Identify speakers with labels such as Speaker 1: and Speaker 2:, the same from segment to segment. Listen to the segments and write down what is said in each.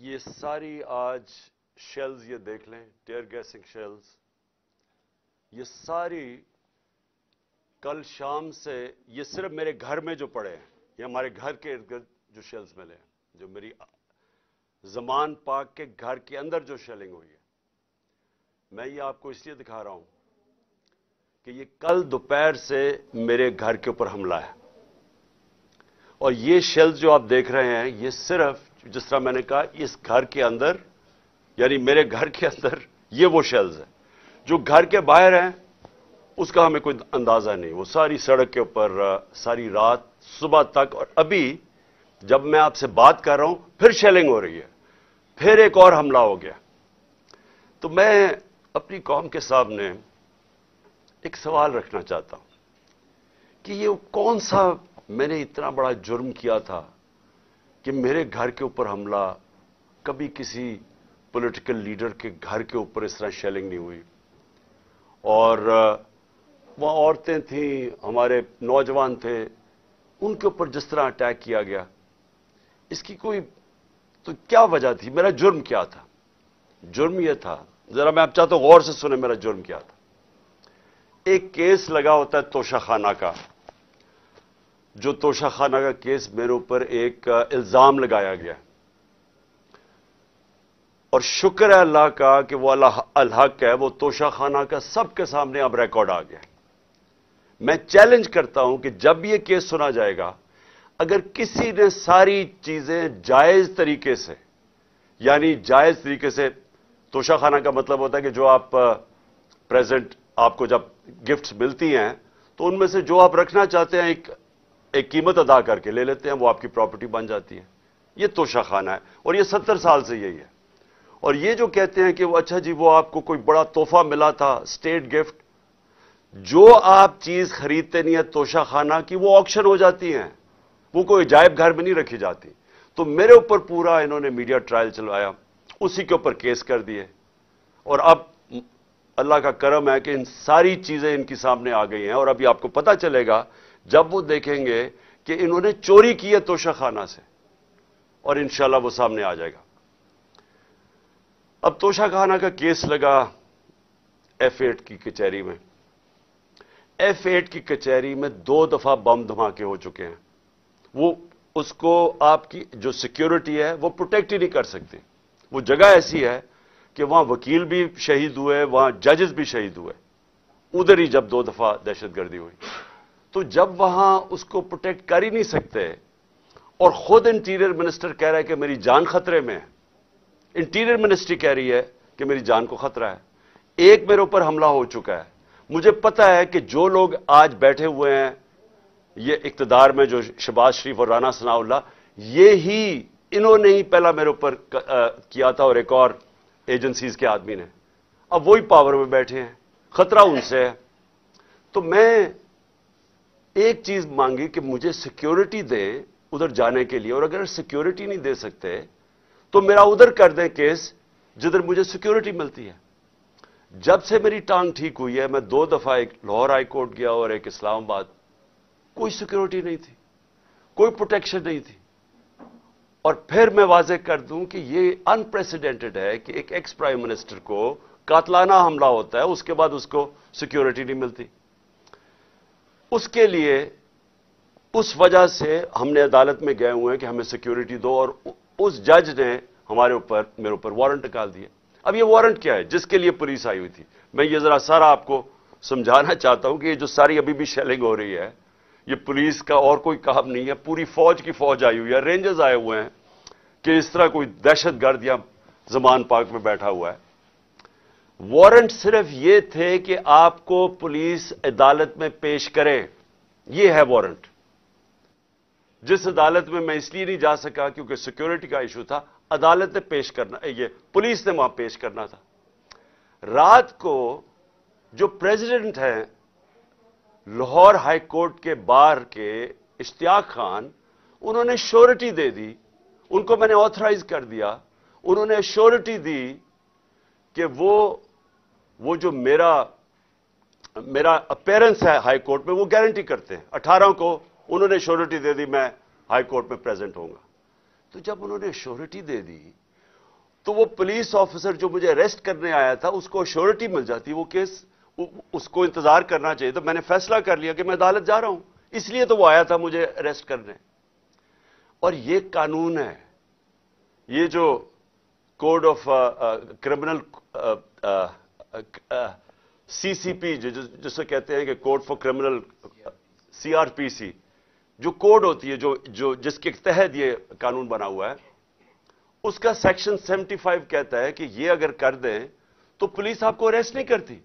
Speaker 1: یہ ساری آج شیلز یہ دیکھ لیں، ٹیئر گیسنگ شیلز، یہ ساری کل شام سے یہ صرف میرے گھر میں جو پڑے ہیں، یہ ہمارے گھر کے ارد گرد جو شیلز ملے ہیں، جو میری زمان پاک کے گھر کے اندر جو شیلنگ ہوئی ہے، میں یہ آپ کو اس لیے دکھا رہا ہوں کہ یہ کل دوپہر سے میرے گھر کے اوپر حملہ ہے، اور یہ شیلز جو آپ دیکھ رہے ہیں یہ صرف جس طرح میں نے کہا اس گھر کے اندر، یعنی میرے گھر کے اندر یہ وہ شیلز ہیں جو گھر کے باہر ہیں اس کا ہمیں کوئی اندازہ نہیں. وہ ساری سڑک کے اوپر ساری رات صبح تک، اور ابھی جب میں آپ سے بات کر رہا ہوں پھر شیلنگ ہو رہی ہے، پھر ایک اور حملہ ہو گیا. تو میں اپنی قوم کے سامنے ایک سوال رکھنا چاہتا ہوں کہ یہ کون سا میں نے اتنا بڑا جرم کیا تھا کہ میرے گھر کے اوپر حملہ، کبھی کسی پولیٹیکل لیڈر کے گھر کے اوپر اس طرح شیلنگ نہیں ہوئی. اور وہاں عورتیں تھیں، ہمارے نوجوان تھے، ان کے اوپر جس طرح اٹیک کیا گیا، اس کی کوئی تو کیا وجہ تھی؟ میرا جرم کیا تھا؟ جرم یہ تھا، ذرا میں آپ چاہتا ہوں غور سے سنیں میرا جرم کیا تھا. ایک کیس لگا ہوتا ہے توشہ خانہ کا، جو توشہ خانہ کا کیس میرے اوپر ایک الزام لگایا گیا، اور شکر ہے اللہ کا کہ وہ الحق ہے، وہ توشہ خانہ کا سب کے سامنے اب ریکارڈ آ گیا. میں چیلنج کرتا ہوں کہ جب یہ کیس سنا جائے گا، اگر کسی نے ساری چیزیں جائز طریقے سے، یعنی جائز طریقے سے، توشہ خانہ کا مطلب ہوتا ہے کہ جو آپ پریزنٹ آپ کو جب گفٹس ملتی ہیں تو ان میں سے جو آپ رکھنا چاہتے ہیں ایک قیمت ادا کر کے لے لیتے ہیں، وہ آپ کی پراپرٹی بن جاتی ہے. یہ توشہ خانہ ہے، اور یہ 70 سال سے یہی ہے. اور یہ جو کہتے ہیں کہ وہ اچھا جی وہ آپ کو کوئی بڑا تحفہ ملا تھا، اسٹیٹ گفٹ، جو آپ چیز خریدتے نہیں ہیں توشہ خانہ کی، وہ آکشن ہو جاتی ہیں، وہ کوئی عجائب گھر میں نہیں رکھی جاتی. تو میرے اوپر پورا انہوں نے میڈیا ٹرائل چلوایا، اسی کے اوپر کیس کر دیے، اور اب اللہ کا کرم ہے کہ ان ساری چیزیں ان کی سامنے آ گئی ہیں. اور ابھی آپ کو پتہ چلے گا جب وہ دیکھیں گے کہ انہوں نے چوری کی ہے توشہ خانہ سے، اور انشاءاللہ وہ سامنے آ جائے گا. اب توشہ خانہ کا کیس لگا F8 کی کچہری میں. F8 کی کچہری میں 2 دفعہ بم دھماکے ہو چکے ہیں. وہ اس کو آپ کی جو سیکیورٹی ہے وہ پروٹیکٹ ہی نہیں کر سکتی. وہ جگہ ایسی ہے کہ وہاں وکیل بھی شہید ہوئے، وہاں ججز بھی شہید ہوئے، ادھر ہی جب 2 دفعہ دہشت گردی ہوئی. تو جب وہاں اس کو پروٹیکٹ کر ہی نہیں سکتے، اور خود انٹیریئر منسٹر کہہ رہا ہے کہ میری جان خطرے میں ہے، انٹیریئر منسٹری کہہ رہی ہے کہ میری جان کو خطرہ ہے. ایک میرے اوپر حملہ ہو چکا ہے. مجھے پتا ہے کہ جو لوگ آج بیٹھے ہوئے ہیں یہ اقتدار میں، جو شہباز شریف اور رانا ثناء اللہ، یہی انہوں نے ہی پہلا میرے اوپر کیا تھا، اور ایک اور ایجنسیز کے آدمی نے. اب وہی پاور میں بیٹھے ہیں، خطرہ ان سے ہے. تو میں ایک چیز مانگی کہ مجھے سیکیورٹی دیں ادھر جانے کے لیے، اور اگر سیکیورٹی نہیں دے سکتے تو میرا ادھر کر دیں کیس جدھر مجھے سیکیورٹی ملتی ہے. جب سے میری ٹانگ ٹھیک ہوئی ہے، میں 2 دفعہ ایک لاہور ہائی کورٹ گیا اور ایک اسلام آباد، کوئی سیکیورٹی نہیں تھی، کوئی پروٹیکشن نہیں تھی. اور پھر میں واضح کر دوں کہ یہ انپریسیڈنٹڈ ہے کہ ایک ایکس پرائم منسٹر کو قاتلانہ حملہ ہوتا ہے، اس کے بعد اس کو سیکیورٹی نہیں ملتی. اس کے لیے اس وجہ سے ہم نے عدالت میں گئے ہوئے ہیں کہ ہمیں سیکیورٹی دو، اور اس جج نے میرے اوپر وارنٹ نکال دیا. اب یہ وارنٹ کیا ہے جس کے لیے پولیس آئی ہوئی تھی؟ میں یہ ذرا سارا آپ کو سمجھانا چاہتا ہوں کہ یہ جو ساری ابھی بھی شیلنگ ہو رہی ہے، یہ پولیس کا اور کوئی کام نہیں ہے، پوری فوج کی فوج آئی ہوئی ہے، رینجرز آئے ہوئے ہیں کہ اس طرح کوئی دہشت گرد یا زمان پاک میں بیٹھا ہوا ہے. وارنٹ صرف یہ تھے کہ آپ کو پولیس عدالت میں پیش کرے، یہ ہے وارنٹ. جس عدالت میں اس لیے نہیں جا سکا کیونکہ سیکیورٹی کا ایشو تھا، عدالت نے پیش کرنا، یہ پولیس نے وہاں پیش کرنا تھا. رات کو جو پریزیڈنٹ ہیں لاہور ہائی کورٹ کے بار کے، اشتیاق خان، انہوں نے شورٹی دے دی، ان کو میں نے آتھرائز کر دیا، انہوں نے شورٹی دی کہ وہ جو میرا اپیرنس ہے ہائی کورٹ میں وہ گارنٹی کرتے ہیں. 18 کو انہوں نے شورٹی دے دی میں ہائی کورٹ میں پریزنٹ ہوں گا. تو جب انہوں نے شورٹی دے دی، تو وہ پولیس آفیسر جو مجھے اریسٹ کرنے آیا تھا اس کو شیورٹی مل جاتی، وہ کیس اس کو انتظار کرنا چاہیے. تو میں نے فیصلہ کر لیا کہ میں عدالت جا رہا ہوں، اس لیے تو وہ آیا تھا مجھے اریسٹ کرنے. اور یہ قانون ہے، یہ جو code of criminal C C P جسے کہتے ہیں کہ code for criminal C R P C, جو کوڈ ہوتی ہے جو جس کے تحت یہ قانون بنا ہوا ہے، اس کا سیکشن 75 کہتا ہے کہ یہ اگر کر دیں تو پولیس آپ کو اریسٹ نہیں کرتی.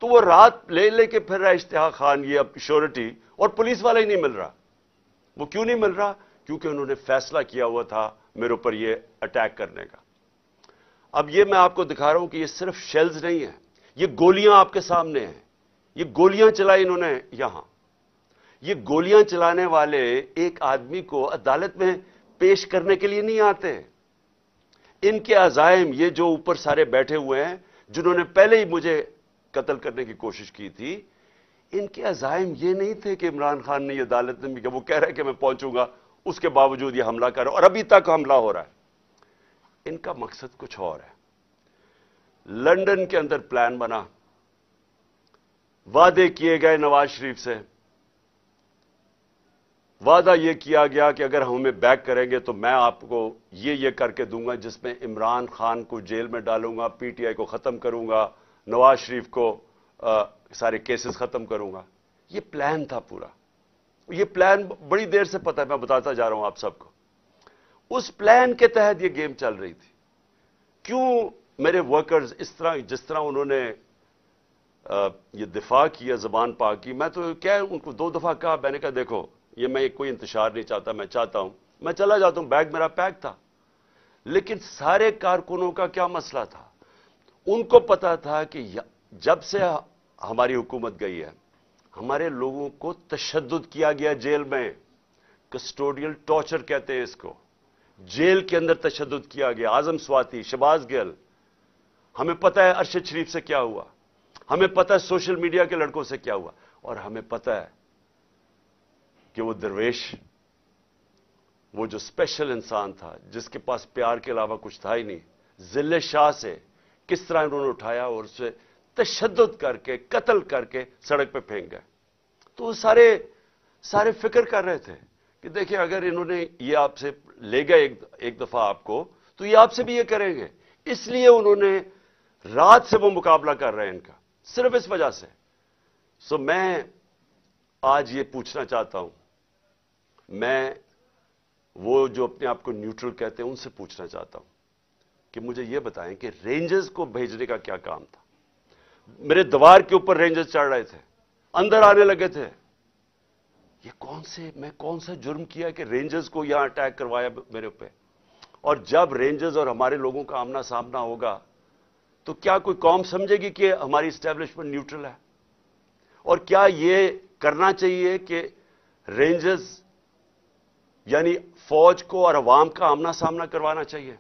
Speaker 1: تو وہ رات لے کے پھر رہا اشتہا خان یہ اب شیورٹی، اور پولیس والا ہی نہیں مل رہا. وہ کیوں نہیں مل رہا؟ کیونکہ انہوں نے فیصلہ کیا ہوا تھا میرے اوپر یہ اٹیک کرنے کا. اب یہ میں آپ کو دکھا رہا ہوں کہ یہ صرف شیلز نہیں ہیں، یہ گولیاں آپ کے سامنے ہیں. یہ گولیاں چلائی انہوں نے یہاں. یہ گولیاں چلانے والے ایک آدمی کو عدالت میں پیش کرنے کے لیے نہیں آتے. ان کے عزائم، یہ جو اوپر سارے بیٹھے ہوئے ہیں جنہوں نے پہلے ہی مجھے قتل کرنے کی کوشش کی تھی، ان کے عزائم یہ نہیں تھے کہ عمران خان نے یہ عدالت میں، وہ کہہ رہا ہے کہ میں پہنچوں گا، اس کے باوجود یہ حملہ کر رہا ہے اور ابھی تک حملہ ہو رہا ہے. ان کا مقصد کچھ اور ہے. لندن کے اندر پلان بنا، وعدے کیے گئے نواز شریف سے. وعدہ یہ کیا گیا کہ اگر ہمیں بیک کریں گے تو میں آپ کو یہ کر کے دوں گا، جس میں عمران خان کو جیل میں ڈالوں گا، پی ٹی آئی کو ختم کروں گا، نواز شریف کو سارے کیسز ختم کروں گا. یہ پلان تھا پورا. یہ پلان بڑی دیر سے پتا ہے، میں بتاتا جا رہا ہوں آپ سب کو. اس پلان کے تحت یہ گیم چل رہی تھی. کیوں میرے ورکرز اس طرح، جس طرح انہوں نے یہ دفاع کیا، زبان پاک کی، میں تو کیا ان کو 2 دفعہ کہا، میں نے کہا دیکھو یہ میں کوئی انتشار نہیں چاہتا، میں چاہتا ہوں میں چلا جاتا ہوں، بیگ میرا پیک تھا. لیکن سارے کارکنوں کا کیا مسئلہ تھا؟ ان کو پتا تھا کہ جب سے ہماری حکومت گئی ہے ہمارے لوگوں کو تشدد کیا گیا جیل میں. کسٹوڈیل ٹارچر کہتے ہیں اس کو. جیل کے اندر تشدد کیا گیا. اعظم سواتی، شہباز گل، ہمیں پتا ہے ارشد شریف سے کیا ہوا، ہمیں پتا ہے سوشل میڈیا کے لڑکوں سے کیا ہوا، اور ہمیں پتا ہے کہ وہ درویش، وہ جو اسپیشل انسان تھا جس کے پاس پیار کے علاوہ کچھ تھا ہی نہیں، ذل شاہ سے کس طرح انہوں نے اٹھایا اور اسے تشدد کر کے قتل کر کے سڑک پہ پھینک گئے. تو وہ سارے فکر کر رہے تھے کہ دیکھیں اگر انہوں نے یہ آپ سے لے گئے ایک دفعہ آپ کو، تو یہ آپ سے بھی یہ کریں گے. اس لیے انہوں نے رات سے وہ مقابلہ کر رہے ہیں ان کا، صرف اس وجہ سے. سو میں آج یہ پوچھنا چاہتا ہوں، میں وہ جو اپنے آپ کو نیوٹرل کہتے ہیں ان سے پوچھنا چاہتا ہوں کہ مجھے یہ بتائیں کہ رینجرز کو بھیجنے کا کیا کام تھا؟ میرے دیوار کے اوپر رینجرز چڑھ رہے تھے، اندر آنے لگے تھے. یہ میں کون سا جرم کیا کہ رینجرز کو یہاں اٹیک کروایا میرے اوپر؟ اور جب رینجرز اور ہمارے لوگوں کا آمنا سامنا ہوگا تو کیا کوئی قوم سمجھے گی کہ ہماری اسٹیبلشمنٹ نیوٹرل ہے؟ اور کیا یہ کرنا چاہیے کہ رینجرز یعنی فوج کو اور عوام کا آمنا سامنا کروانا چاہیے؟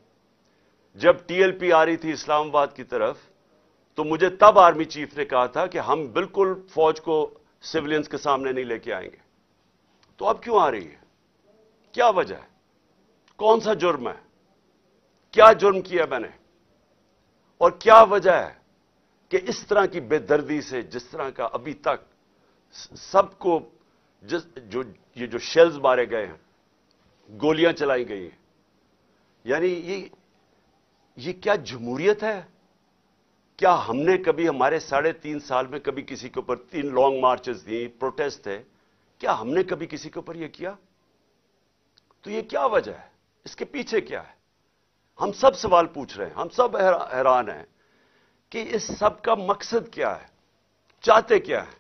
Speaker 1: جب ٹی ایل پی آ رہی تھی اسلام آباد کی طرف تو مجھے تب آرمی چیف نے کہا تھا کہ ہم بالکل فوج کو سیولینز کے سامنے نہیں لے کے آئیں گے. تو اب کیوں آ رہی ہے؟ کیا وجہ ہے؟ کون سا جرم ہے؟ کیا جرم کیا میں نے؟ اور کیا وجہ ہے کہ اس طرح کی بے دردی سے، جس طرح کا ابھی تک سب کو یہ جو شیلز مارے گئے ہیں، گولیاں چلائی گئی ہیں، یعنی یہ کیا جمہوریت ہے؟ کیا ہم نے کبھی ہمارے 3.5 سال میں کبھی کسی کے اوپر 3 لانگ مارچز دی، پروٹیسٹ تھے، کیا ہم نے کبھی کسی کے اوپر یہ کیا؟ تو یہ کیا وجہ ہے؟ اس کے پیچھے کیا ہے؟ ہم سب سوال پوچھ رہے ہیں، ہم سب حیران ہیں کہ اس سب کا مقصد کیا ہے؟ چاہتے کیا ہے؟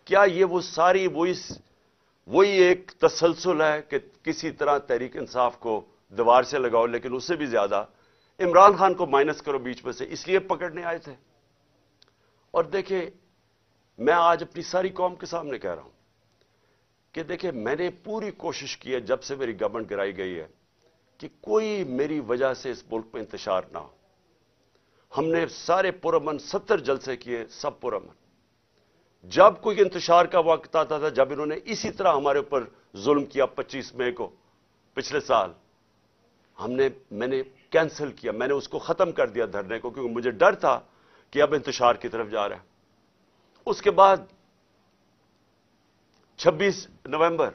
Speaker 1: کیا یہ وہ ساری وہی ایک تسلسل ہے کہ کسی طرح تحریک انصاف کو دیوار سے لگاؤ، لیکن اس سے بھی زیادہ عمران خان کو مائنس کرو بیچ میں سے، اس لیے پکڑنے آئے تھے؟ اور دیکھیں، میں آج اپنی ساری قوم کے سامنے کہہ رہا ہوں کہ دیکھیں میں نے پوری کوشش کی ہے جب سے میری گورنمنٹ گرائی گئی ہے کہ کوئی میری وجہ سے اس ملک میں انتشار نہ ہو. ہم نے سارے پرامن 70 جلسے کیے، سب پرامن. جب کوئی انتشار کا وقت آتا تھا، جب انہوں نے اسی طرح ہمارے اوپر ظلم کیا 25 مئی کو پچھلے سال، میں نے کینسل کیا، میں نے اس کو ختم کر دیا دھرنے کو، کیونکہ مجھے ڈر تھا کہ اب انتشار کی طرف جا رہا ہے۔ اس کے بعد 26 نومبر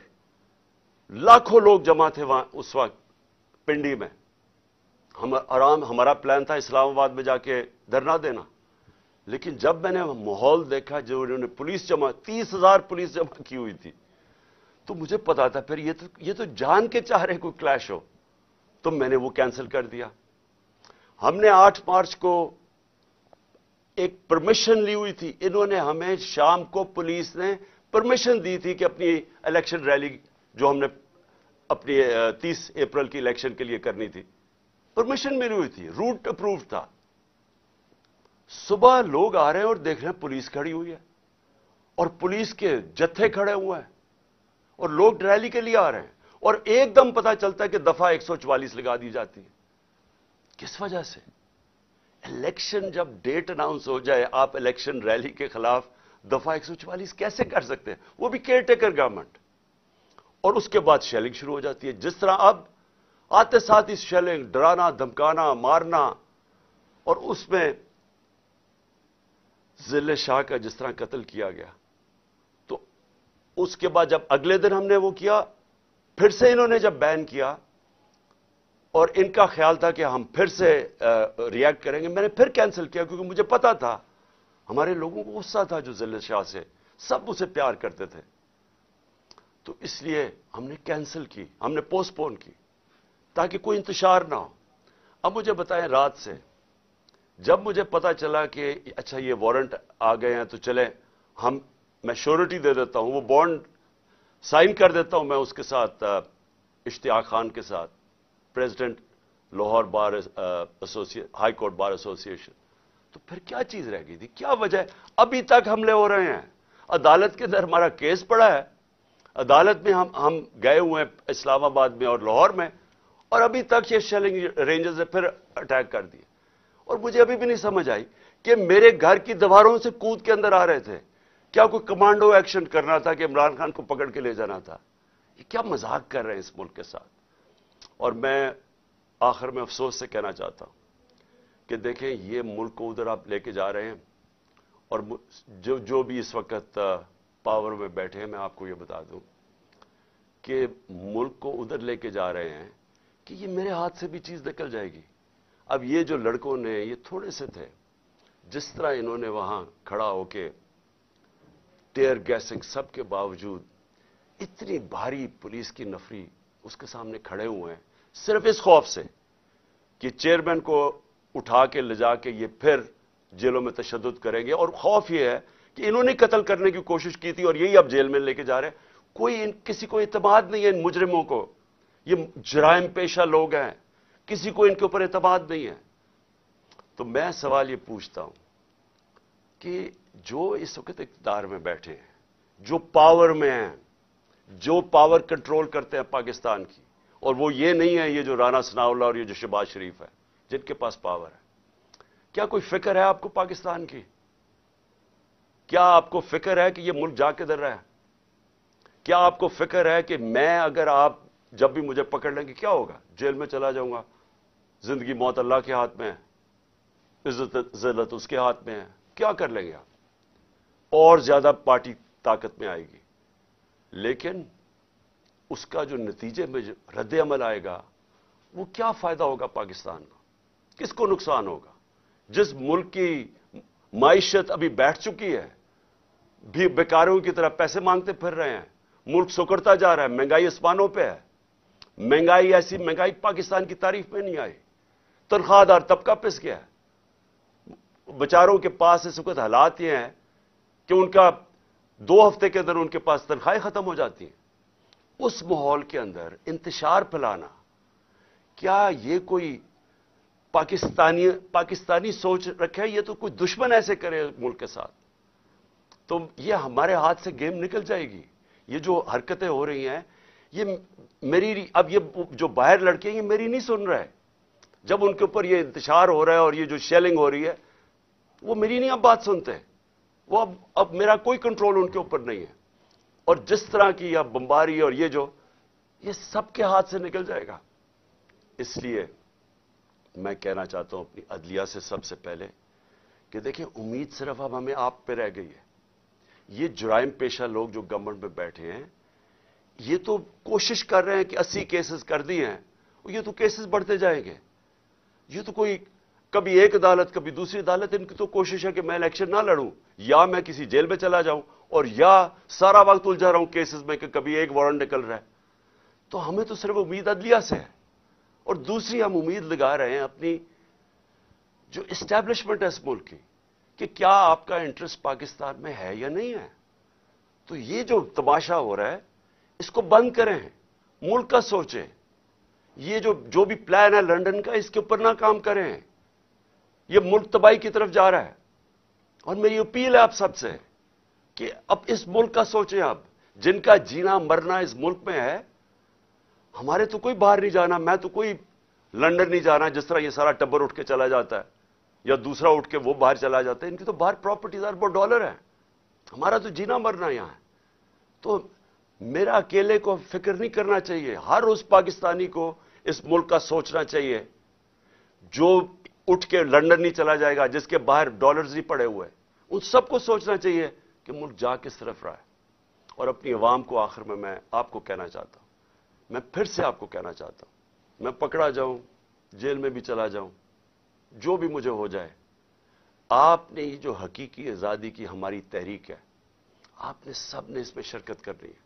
Speaker 1: لاکھوں لوگ جمع تھے وہاں اس وقت پنڈی میں۔ ہمارا پلان تھا اسلام آباد میں جا کے دھرنا دینا، لیکن جب میں نے ماحول دیکھا جو انہوں نے پولیس جمع 30,000 پولیس جمع کی ہوئی تھی، تو مجھے پتا تھا پھر یہ تو جان کے چاہ رہے کوئی کلیش ہو، تو میں نے وہ کینسل کر دیا۔ ہم نے 8 مارچ کو ایک پرمیشن لی ہوئی تھی، انہوں نے ہمیں شام کو پولیس نے پرمیشن دی تھی کہ اپنی الیکشن ریلی جو ہم نے اپنی 30 اپریل کی الیکشن کے لیے کرنی تھی، پرمیشن ملی ہوئی تھی، روٹ اپرووڈ تھا۔ صبح لوگ آ رہے ہیں اور دیکھ رہے ہیں پولیس کھڑی ہوئی ہے اور پولیس کے جتھے کھڑے ہوئے ہیں اور لوگ ریلی کے لیے آ رہے ہیں، اور ایک دم پتا چلتا ہے کہ دفعہ 144 لگا دی جاتی ہے۔ کس وجہ سے؟ الیکشن جب ڈیٹ اناؤنس ہو جائے، آپ الیکشن ریلی کے خلاف دفعہ 144 کیسے کر سکتے ہیں؟ وہ بھی کیئر ٹیکر گورنمنٹ۔ اور اس کے بعد شیلنگ شروع ہو جاتی ہے، جس طرح اب آتے ساتھ ہی شیلنگ، ڈرانا، دھمکانا، مارنا، اور اس میں ذل شاہ کا جس طرح قتل کیا گیا۔ تو اس کے بعد جب اگلے دن ہم نے وہ کیا، پھر سے انہوں نے جب بین کیا اور ان کا خیال تھا کہ ہم پھر سے ریئیکٹ کریں گے، میں نے پھر کینسل کیا، کیونکہ مجھے پتا تھا ہمارے لوگوں کو غصہ تھا جو ذل شاہ سے، سب اسے پیار کرتے تھے۔ تو اس لیے ہم نے کینسل کی، ہم نے پوسٹ پون کی تاکہ کوئی انتشار نہ ہو۔ اب مجھے بتائیں، رات سے جب مجھے پتا چلا کہ اچھا یہ وارنٹ آ گئے ہیں تو چلیں میں شیورٹی دے دیتا ہوں، وہ بانڈ سائن کر دیتا ہوں میں اس کے ساتھ، اشتیاق خان کے ساتھ، پریزیڈنٹ لاہور بار ہائی کورٹ بار ایسوسی ایشن۔ تو پھر کیا چیز رہ گئی تھی؟ کیا وجہ ہے؟ ابھی تک حملے ہو رہے ہیں، عدالت کے اندر ہمارا کیس پڑا ہے، عدالت میں ہم گئے ہوئے ہیں اسلام آباد میں اور لاہور میں، اور ابھی تک یہ شیلنگ رینجز نے پھر اٹیک کر دیے۔ اور مجھے ابھی بھی نہیں سمجھ آئی کہ میرے گھر کی دیواروں سے کود کے اندر آ رہے تھے، کیا کوئی کمانڈو ایکشن کرنا تھا کہ عمران خان کو پکڑ کے لے جانا تھا؟ یہ کیا مذاق کر رہے ہیں اس ملک کے ساتھ؟ اور میں آخر میں افسوس سے کہنا چاہتا ہوں کہ دیکھیں یہ ملک کو ادھر آپ لے کے جا رہے ہیں، اور جو بھی اس وقت پاور میں بیٹھے ہیں، میں آپ کو یہ بتا دوں کہ ملک کو ادھر لے کے جا رہے ہیں کہ یہ میرے ہاتھ سے بھی چیز نکل جائے گی۔ اب یہ جو لڑکوں نے، یہ تھوڑے سے تھے، جس طرح انہوں نے وہاں کھڑا ہو کے ٹیئر گیسنگ سب کے باوجود، اتنی بھاری پولیس کی نفری اس کے سامنے کھڑے ہوئے ہیں، صرف اس خوف سے کہ چیئرمین کو اٹھا کے لے جا کے یہ پھر جیلوں میں تشدد کریں گے، اور خوف یہ ہے کہ انہوں نے قتل کرنے کی کوشش کی تھی اور یہی اب جیل میں لے کے جا رہے ہیں۔ کسی کو اعتماد نہیں ہے ان مجرموں کو، یہ جرائم پیشہ لوگ ہیں، کسی کو ان کے اوپر اعتماد نہیں ہے۔ تو میں سوال یہ پوچھتا ہوں کہ جو اس وقت اقتدار میں بیٹھے ہیں، جو پاور میں ہیں، جو پاور کنٹرول کرتے ہیں پاکستان کی، اور وہ یہ نہیں ہے یہ جو رانا ثناء اللہ اور یہ جو شہباز شریف ہے جن کے پاس پاور ہے، کیا کوئی فکر ہے آپ کو پاکستان کی؟ کیا آپ کو فکر ہے کہ یہ ملک جا کدھر رہا ہے؟ کیا آپ کو فکر ہے کہ میں اگر آپ جب بھی مجھے پکڑ لیں گے کیا ہوگا؟ جیل میں چلا جاؤں گا، زندگی موت اللہ کے ہاتھ میں ہے، عزت ذلت اس کے ہاتھ میں ہے، کیا کر لیں گے آپ؟ اور زیادہ پارٹی طاقت میں آئے گی، لیکن اس کا جو نتیجے میں جو رد عمل آئے گا وہ کیا فائدہ ہوگا پاکستان کا؟ کس کو نقصان ہوگا؟ جس ملک کی معیشت ابھی بیٹھ چکی ہے، بھی بیکاروں کی طرح پیسے مانگتے پھر رہے ہیں، ملک سکڑتا جا رہا ہے، مہنگائی آسمانوں پہ ہے، مہنگائی ایسی مہنگائی پاکستان کی تاریخ میں نہیں آئی، تنخواہ دار طبقہ پس گیا ہے، بیچاروں کے پاس اس وقت حالات یہ ہیں کہ ان کا 2 ہفتے کے اندر ان کے پاس تنخواہیں ختم ہو جاتی ہیں۔ اس ماحول کے اندر انتشار پھیلانا، کیا یہ کوئی پاکستانی سوچ رکھے؟ یہ تو کوئی دشمن ایسے کرے ملک کے ساتھ تو یہ ہمارے ہاتھ سے گیم نکل جائے گی۔ یہ جو حرکتیں ہو رہی ہیں، یہ میری، اب یہ جو باہر لڑکے ہیں یہ میری نہیں سن رہے، جب ان کے اوپر یہ انتشار ہو رہا ہے اور یہ جو شیلنگ ہو رہی ہے وہ میری نہیں اب بات سنتے، وہ اب میرا کوئی کنٹرول ان کے اوپر نہیں ہے، اور جس طرح کی اب بمباری اور یہ سب کے ہاتھ سے نکل جائے گا۔ اس لیے میں کہنا چاہتا ہوں اپنی عدلیہ سے سب سے پہلے کہ دیکھیں امید صرف اب ہمیں آپ پہ رہ گئی ہے. یہ جرائم پیشہ لوگ جو گورنمنٹ میں بیٹھے ہیں یہ تو کوشش کر رہے ہیں کہ 80 کیسز کر دیے ہیں, یہ تو کیسز بڑھتے جائیں گے. یہ تو کوئی کبھی ایک عدالت کبھی دوسری عدالت, ان کی تو کوشش ہے کہ میں الیکشن نہ لڑوں, یا میں کسی جیل میں چلا جاؤں, اور یا سارا وقت الجھا رہا ہوں کیسز میں کہ کبھی ایک وارنٹ نکل رہا ہے. تو ہمیں تو صرف امید عدلیہ سے ہے, اور دوسری ہم امید لگا رہے ہیں اپنی جو اسٹیبلشمنٹ ہے اس ملک کی کہ کیا آپ کا انٹرسٹ پاکستان میں ہے یا نہیں ہے. تو یہ جو تماشا ہو رہا ہے اس کو بند کریں, ملک کا سوچیں. یہ جو بھی پلان ہے لنڈن کا اس کے اوپر نہ کام کریں. یہ ملک تباہی کی طرف جا رہا ہے, اور میری اپیل ہے آپ سب سے کہ اب اس ملک کا سوچیں. آپ جن کا جینا مرنا اس ملک میں ہے, ہمارے تو کوئی باہر نہیں جانا, میں تو کوئی لنڈن نہیں جانا جس طرح یہ سارا ٹبر اٹھ کے چلا جاتا ہے, یا دوسرا اٹھ کے وہ باہر چلا جاتا ہے. ان کی تو باہر پراپرٹیز اربوں ڈالر ہیں, ہمارا تو جینا مرنا یہاں ہے. تو میرا اکیلے کو فکر نہیں کرنا چاہیے, ہر اس پاکستانی کو اس ملک کا سوچنا چاہیے جو اٹھ کے لنڈن نہیں چلا جائے گا, جس کے باہر ڈالرز نہیں پڑے ہوئے. ان سب کو سوچنا چاہیے کہ ملک جا کس طرف رہا ہے. اور اپنی عوام کو آخر میں آپ کو کہنا چاہتا ہوں, میں پھر سے آپ کو کہنا چاہتا ہوں, میں پکڑا جاؤں, جیل میں بھی چلا جاؤں, جو بھی مجھے ہو جائے, آپ نے یہ جو حقیقی آزادی کی ہماری تحریک ہے, آپ نے سب نے اس میں شرکت کرنی ہے,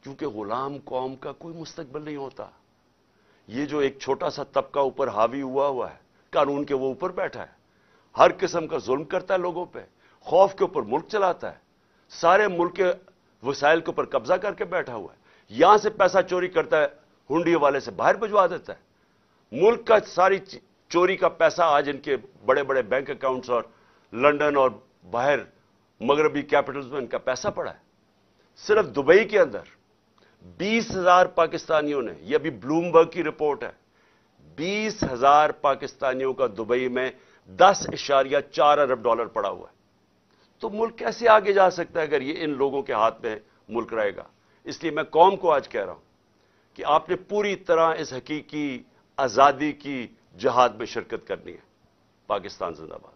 Speaker 1: کیونکہ غلام قوم کا کوئی مستقبل نہیں ہوتا. یہ جو ایک چھوٹا سا طبقہ اوپر حاوی ہوا ہے, قانون کے وہ اوپر بیٹھا ہے, ہر قسم کا ظلم کرتا ہے لوگوں پہ, خوف کے اوپر ملک چلاتا ہے, سارے ملک کے وسائل کے اوپر قبضہ کر کے بیٹھا ہوا ہے, یہاں سے پیسہ چوری کرتا ہے, ہنڈی والے سے باہر بھجوا دیتا ہے. ملک کا ساری چوری کا پیسہ آج ان کے بڑے بڑے بینک اکاؤنٹس اور لنڈن اور باہر مغربی کیپٹلز میں ان کا پیسہ پڑا ہے. صرف دبئی کے اندر 20,000 پاکستانیوں نے, یہ ابھی بلومبرگ کی رپورٹ ہے, 20,000 پاکستانیوں کا دبئی میں $10.4 ارب پڑا ہوا ہے. تو ملک کیسے آگے جا سکتا ہے اگر یہ ان لوگوں کے ہاتھ میں ملک رہے گا. اس لیے میں قوم کو آج کہہ رہا ہوں کہ آپ نے پوری طرح اس حقیقی آزادی کی جہاد میں شرکت کرنی ہے. پاکستان زندہ باد.